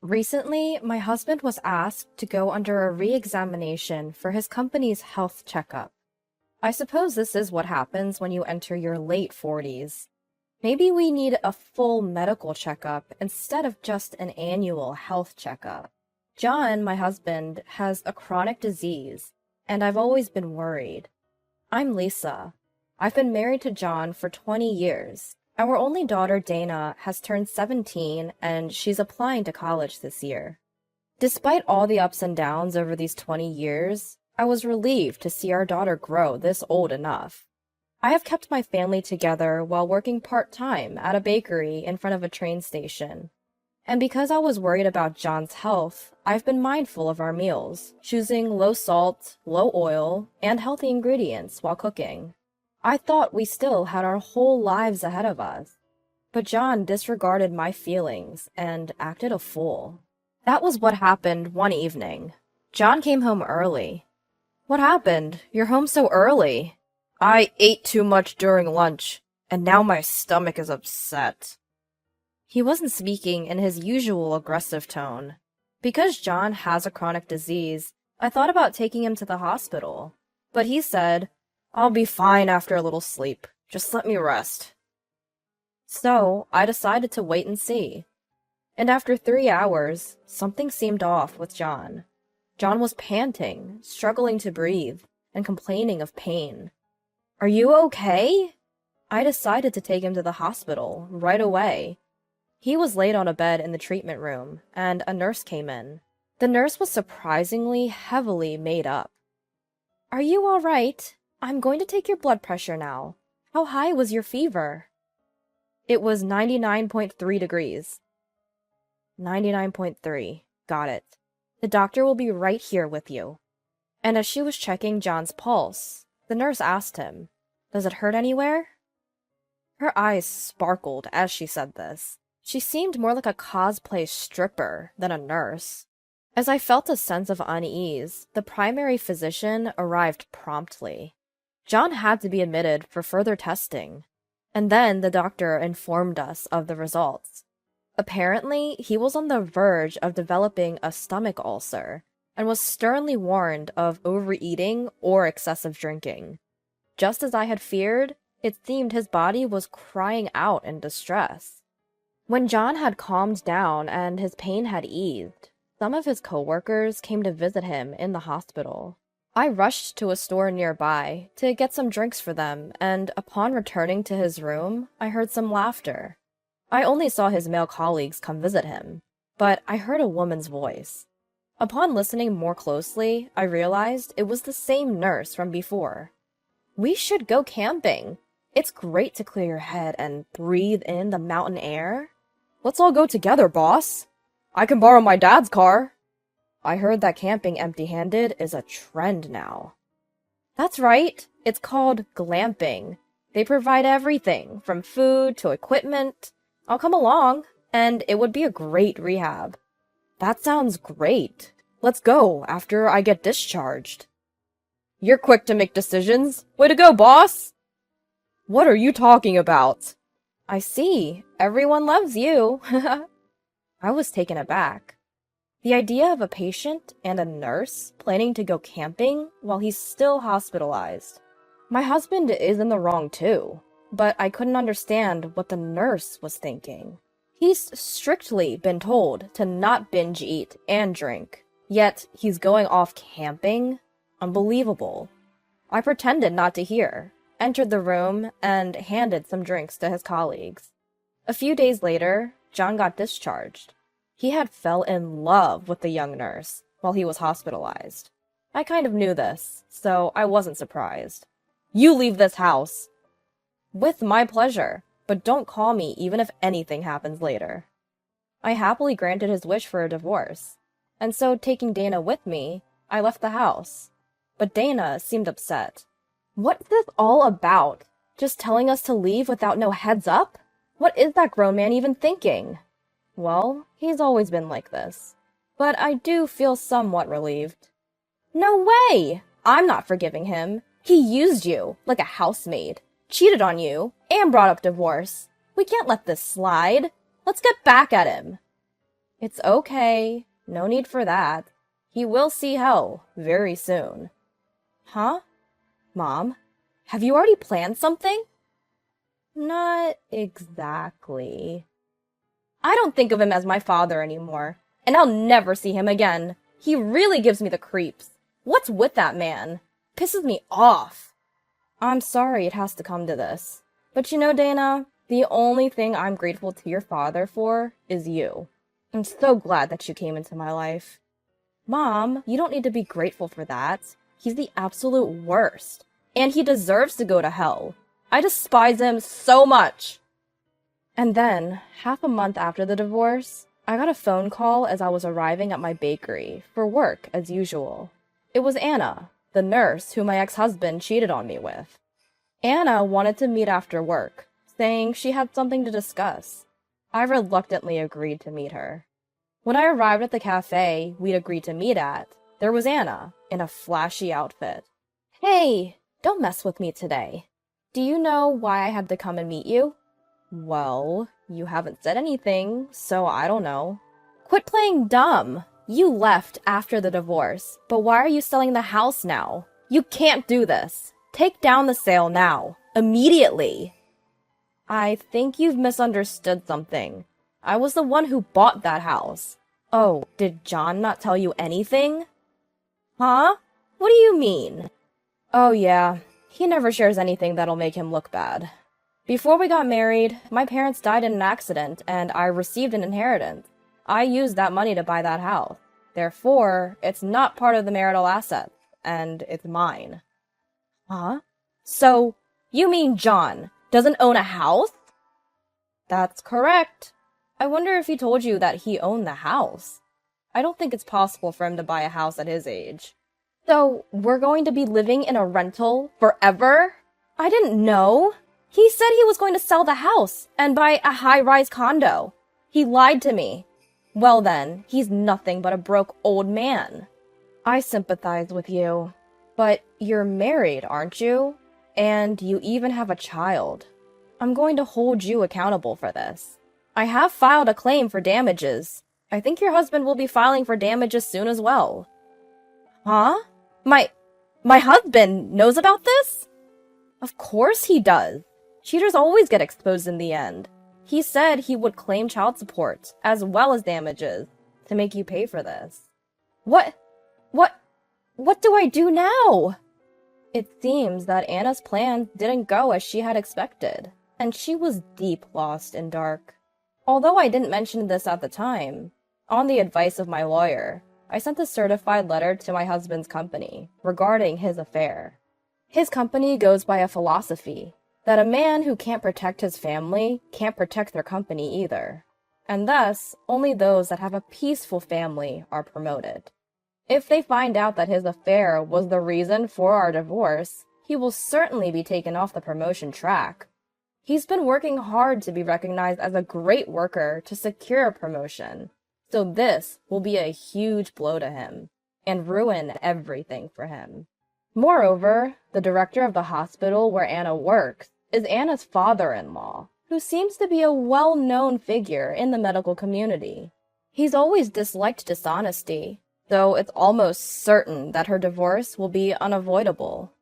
Recently, my husband was asked to go under a re-examination for his company's health checkup. I suppose this is what happens when you enter your late 40s. Maybe we need a full medical checkup instead of just an annual health checkup. John, my husband, has a chronic disease, and I've always been worried. I'm Lisa. I've been married to John for 20 years. Our only daughter, Dana, has turned 17 and she's applying to college this year. Despite all the ups and downs over these 20 years, I was relieved to see our daughter grow this old enough. I have kept my family together while working part-time at a bakery in front of a train station. And because I was worried about John's health, I've been mindful of our meals, choosing low salt, low oil, and healthy ingredients while cooking. I thought we still had our whole lives ahead of us. But John disregarded my feelings and acted a fool. That was what happened one evening. John came home early. What happened? You're home so early. I ate too much during lunch, and now my stomach is upset. He wasn't speaking in his usual aggressive tone. Because John has a chronic disease, I thought about taking him to the hospital. But he said, I'll be fine after a little sleep. Just let me rest. So, I decided to wait and see. And after 3 hours, something seemed off with John. John was panting, struggling to breathe, and complaining of pain. Are you okay? I decided to take him to the hospital right away. He was laid on a bed in the treatment room, and a nurse came in. The nurse was surprisingly heavily made up. Are you all right? I'm going to take your blood pressure now. How high was your fever? It was 99.3 degrees. 99.3. Got it. The doctor will be right here with you. And as she was checking John's pulse, the nurse asked him, Does it hurt anywhere? Her eyes sparkled as she said this. She seemed more like a cosplay stripper than a nurse. As I felt a sense of unease, the primary physician arrived promptly. John had to be admitted for further testing, and then the doctor informed us of the results. Apparently, he was on the verge of developing a stomach ulcer, and was sternly warned of overeating or excessive drinking. Just as I had feared, it seemed his body was crying out in distress. When John had calmed down and his pain had eased, some of his coworkers came to visit him in the hospital. I rushed to a store nearby to get some drinks for them, and upon returning to his room, I heard some laughter. I only saw his male colleagues come visit him, but I heard a woman's voice. Upon listening more closely, I realized it was the same nurse from before. We should go camping. It's great to clear your head and breathe in the mountain air. Let's all go together, boss. I can borrow my dad's car. I heard that camping empty-handed is a trend now. That's right. It's called glamping. They provide everything, from food to equipment. I'll come along, and it would be a great rehab. That sounds great. Let's go after I get discharged. You're quick to make decisions. Way to go, boss! What are you talking about? I see. Everyone loves you. I was taken aback. The idea of a patient and a nurse planning to go camping while he's still hospitalized. My husband is in the wrong too, but I couldn't understand what the nurse was thinking. He's strictly been told to not binge eat and drink, yet he's going off camping? Unbelievable. I pretended not to hear, entered the room, and handed some drinks to his colleagues. A few days later, John got discharged. He had fell in love with the young nurse while he was hospitalized. I kind of knew this, so I wasn't surprised. You leave this house! With my pleasure, but don't call me even if anything happens later. I happily granted his wish for a divorce, and so taking Dana with me, I left the house. But Dana seemed upset. What's this all about? Just telling us to leave without no heads up? What is that grown man even thinking? Well, he's always been like this. But I do feel somewhat relieved. No way! I'm not forgiving him. He used you, like a housemaid, cheated on you, and brought up divorce. We can't let this slide. Let's get back at him. It's okay. No need for that. He will see hell very soon. Huh? Mom, have you already planned something? Not exactly. I don't think of him as my father anymore, and I'll never see him again. He really gives me the creeps. What's with that man? Pisses me off. I'm sorry it has to come to this. But you know, Dana, the only thing I'm grateful to your father for is you. I'm so glad that you came into my life. Mom, you don't need to be grateful for that. He's the absolute worst. And he deserves to go to hell. I despise him so much. And then, half a month after the divorce, I got a phone call as I was arriving at my bakery for work as usual. It was Anna, the nurse who my ex-husband cheated on me with. Anna wanted to meet after work, saying she had something to discuss. I reluctantly agreed to meet her. When I arrived at the cafe we'd agreed to meet at, there was Anna in a flashy outfit. Hey, don't mess with me today. Do you know why I had to come and meet you? Well, you haven't said anything, so I don't know. Quit playing dumb. You left after the divorce, but why are you selling the house now? You can't do this. Take down the sale now. Immediately. I think you've misunderstood something. I was the one who bought that house. Oh, did John not tell you anything? Huh? What do you mean? Oh yeah, he never shares anything that'll make him look bad. Before we got married, my parents died in an accident and I received an inheritance. I used that money to buy that house. Therefore, it's not part of the marital assets, and it's mine. Huh? So, you mean John doesn't own a house? That's correct. I wonder if he told you that he owned the house. I don't think it's possible for him to buy a house at his age. So, we're going to be living in a rental forever? I didn't know. He said he was going to sell the house and buy a high-rise condo. He lied to me. Well then, he's nothing but a broke old man. I sympathize with you. But you're married, aren't you? And you even have a child. I'm going to hold you accountable for this. I have filed a claim for damages. I think your husband will be filing for damages soon as well. Huh? My husband knows about this? Of course he does. Cheaters always get exposed in the end. He said he would claim child support, as well as damages, to make you pay for this. What do I do now? It seems that Anna's plans didn't go as she had expected, and she was deep lost in dark. Although I didn't mention this at the time, on the advice of my lawyer, I sent a certified letter to my husband's company regarding his affair. His company goes by a philosophy that a man who can't protect his family can't protect their company either, and thus only those that have a peaceful family are promoted. If they find out that his affair was the reason for our divorce, he will certainly be taken off the promotion track. He's been working hard to be recognized as a great worker to secure a promotion, so this will be a huge blow to him and ruin everything for him. Moreover, the director of the hospital where Anna works is Anna's father-in-law, who seems to be a well-known figure in the medical community. He's always disliked dishonesty, though it's almost certain that her divorce will be unavoidable.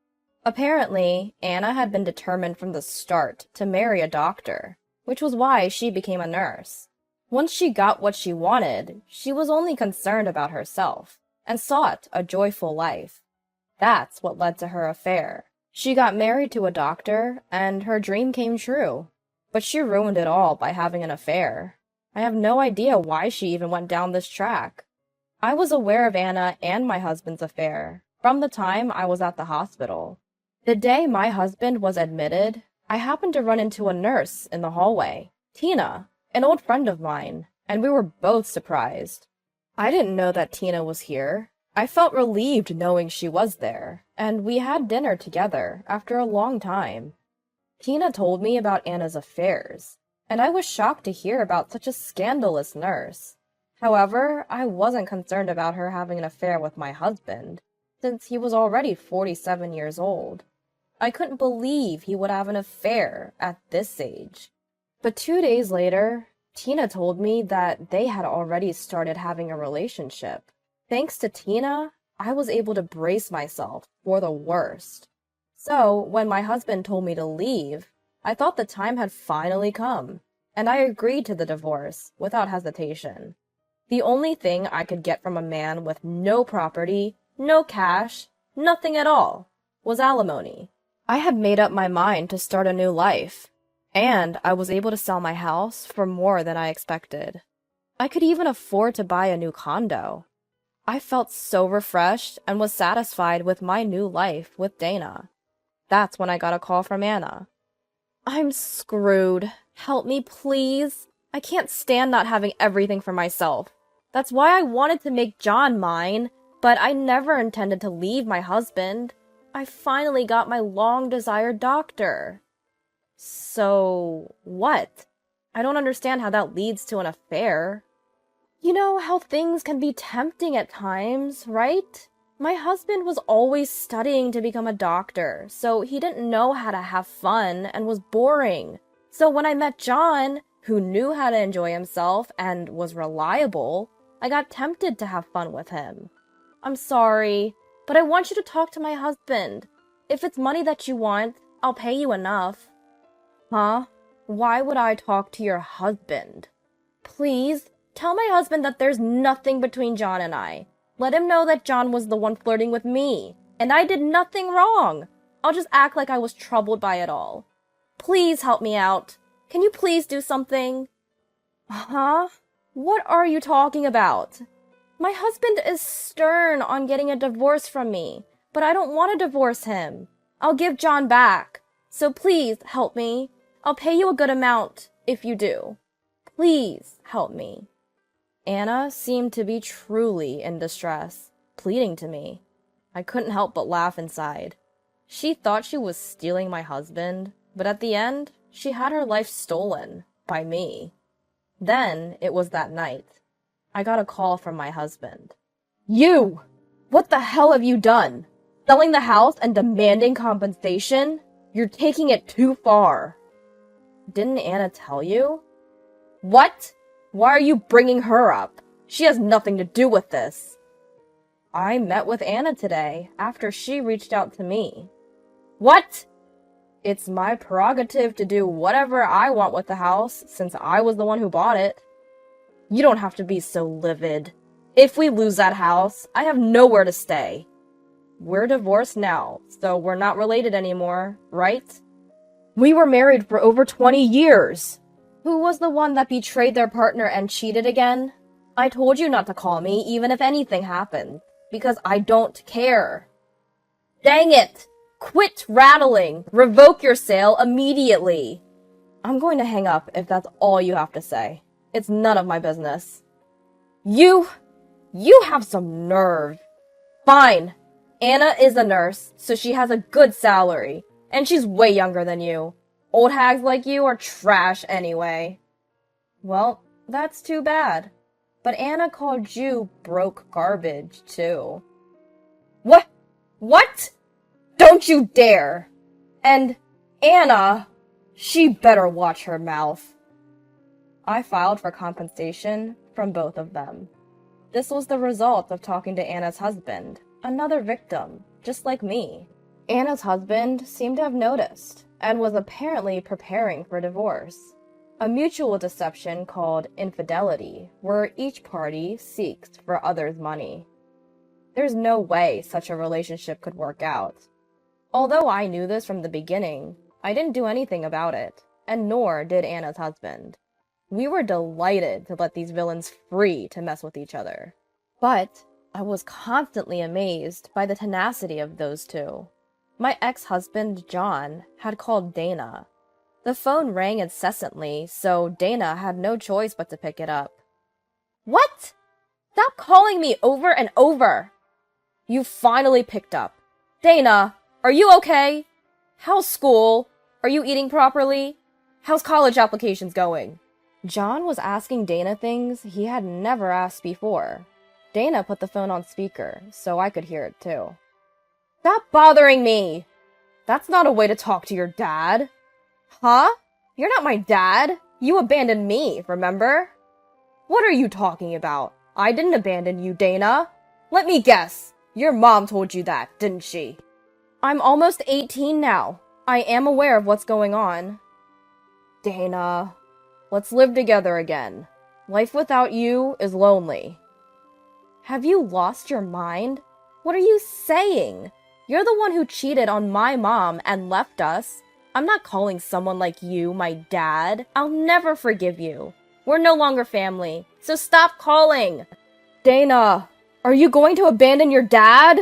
Apparently, Anna had been determined from the start to marry a doctor, which was why she became a nurse. Once she got what she wanted, she was only concerned about herself, and sought a joyful life. That's what led to her affair. She got married to a doctor, and her dream came true. But she ruined it all by having an affair. I have no idea why she even went down this track. I was aware of Anna and my husband's affair from the time I was at the hospital. The day my husband was admitted, I happened to run into a nurse in the hallway, Tina, an old friend of mine, and we were both surprised. I didn't know that Tina was here. I felt relieved knowing she was there, and we had dinner together after a long time. Tina told me about Anna's affairs, and I was shocked to hear about such a scandalous nurse. However, I wasn't concerned about her having an affair with my husband, since he was already 47 years old. I couldn't believe he would have an affair at this age. But 2 days later, Tina told me that they had already started having a relationship. Thanks to Tina, I was able to brace myself for the worst. So, when my husband told me to leave, I thought the time had finally come, and I agreed to the divorce without hesitation. The only thing I could get from a man with no property, no cash, nothing at all, was alimony. I had made up my mind to start a new life, and I was able to sell my house for more than I expected. I could even afford to buy a new condo. I felt so refreshed and was satisfied with my new life with Dana. That's when I got a call from Anna. I'm screwed. Help me, please. I can't stand not having everything for myself. That's why I wanted to make John mine, but I never intended to leave my husband. I finally got my long-desired doctor. So, what? I don't understand how that leads to an affair. You know how things can be tempting at times, right? My husband was always studying to become a doctor, so he didn't know how to have fun and was boring. So when I met John, who knew how to enjoy himself and was reliable, I got tempted to have fun with him. I'm sorry, but I want you to talk to my husband. If it's money that you want, I'll pay you enough. Huh? Why would I talk to your husband? Please, tell my husband that there's nothing between John and I. Let him know that John was the one flirting with me, and I did nothing wrong. I'll just act like I was troubled by it all. Please help me out. Can you please do something? Huh? What are you talking about? My husband is stern on getting a divorce from me, but I don't want to divorce him. I'll give John back. So please help me. I'll pay you a good amount if you do. Please help me. Anna seemed to be truly in distress, pleading to me. I couldn't help but laugh inside. She thought she was stealing my husband, but at the end, she had her life stolen by me. Then it was that night. I got a call from my husband. You! What the hell have you done? Selling the house and demanding compensation? You're taking it too far. Didn't Anna tell you? What? Why are you bringing her up? She has nothing to do with this. I met with Anna today after she reached out to me. What? It's my prerogative to do whatever I want with the house since I was the one who bought it. You don't have to be so livid. If we lose that house, I have nowhere to stay. We're divorced now, so we're not related anymore, right? We were married for over 20 years. Who was the one that betrayed their partner and cheated again? I told you not to call me even if anything happened, because I don't care. Dang it! Quit rattling! Revoke your sale immediately! I'm going to hang up if that's all you have to say. It's none of my business. You have some nerve. Fine. Anna is a nurse, so she has a good salary, and she's way younger than you. Old hags like you are trash anyway. Well, that's too bad. But Anna called you broke garbage, too. What? What? Don't you dare! And Anna, she better watch her mouth. I filed for compensation from both of them. This was the result of talking to Anna's husband, another victim, just like me. Anna's husband seemed to have noticed, and was apparently preparing for divorce. A mutual deception called infidelity, where each party seeks for others' money. There's no way such a relationship could work out. Although I knew this from the beginning, I didn't do anything about it, and nor did Anna's husband. We were delighted to let these villains free to mess with each other. But I was constantly amazed by the tenacity of those two. My ex-husband, John, had called Dana. The phone rang incessantly, so Dana had no choice but to pick it up. What? Stop calling me over and over! You finally picked up. Dana, are you okay? How's school? Are you eating properly? How's college applications going? John was asking Dana things he had never asked before. Dana put the phone on speaker, so I could hear it too. Stop bothering me! That's not a way to talk to your dad. Huh? You're not my dad. You abandoned me, remember? What are you talking about? I didn't abandon you, Dana. Let me guess. Your mom told you that, didn't she? I'm almost 18 now. I am aware of what's going on. Dana, let's live together again. Life without you is lonely. Have you lost your mind? What are you saying? You're the one who cheated on my mom and left us. I'm not calling someone like you my dad. I'll never forgive you. We're no longer family, so stop calling. Dana, are you going to abandon your dad?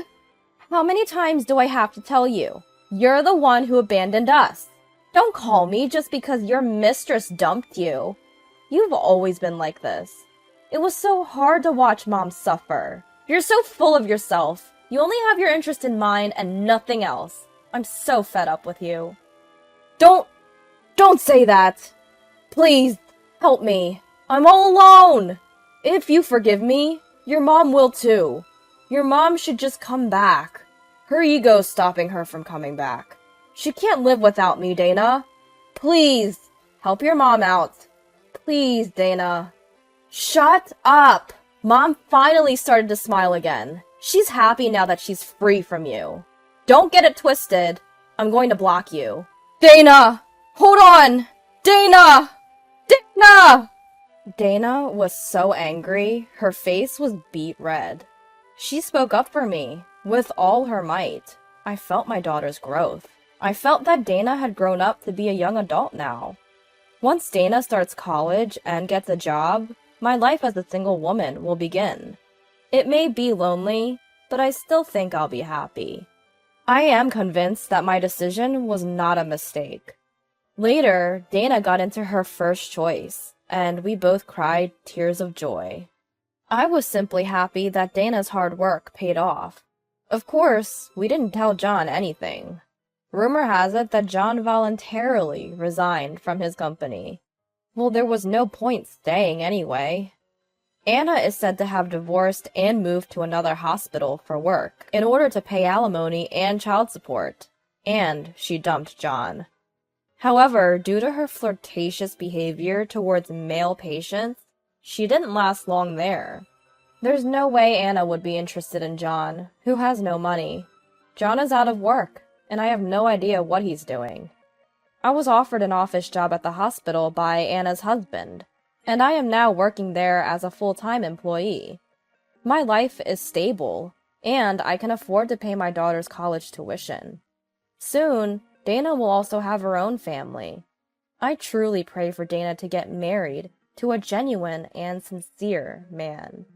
How many times do I have to tell you? You're the one who abandoned us. Don't call me just because your mistress dumped you. You've always been like this. It was so hard to watch Mom suffer. You're so full of yourself. You only have your interest in mind and nothing else. I'm so fed up with you. Don't say that. Please, help me. I'm all alone. If you forgive me, your mom will too. Your mom should just come back. Her ego's stopping her from coming back. She can't live without me, Dana. Please, help your mom out. Please, Dana. Shut up! Mom finally started to smile again. She's happy now that she's free from you. Don't get it twisted. I'm going to block you. Dana! Hold on! Dana! Dana! Dana was so angry, her face was beet red. She spoke up for me, with all her might. I felt my daughter's growth. I felt that Dana had grown up to be a young adult now. Once Dana starts college and gets a job, my life as a single woman will begin. It may be lonely, but I still think I'll be happy. I am convinced that my decision was not a mistake. Later, Dana got into her first choice, and we both cried tears of joy. I was simply happy that Dana's hard work paid off. Of course, we didn't tell John anything. Rumor has it that John voluntarily resigned from his company. Well, there was no point staying anyway. Anna is said to have divorced and moved to another hospital for work in order to pay alimony and child support, and she dumped John. However, due to her flirtatious behavior towards male patients, she didn't last long there. There's no way Anna would be interested in John, who has no money. John is out of work, and I have no idea what he's doing. I was offered an office job at the hospital by Anna's husband, and I am now working there as a full-time employee. My life is stable, and I can afford to pay my daughter's college tuition. Soon, Dana will also have her own family. I truly pray for Dana to get married to a genuine and sincere man.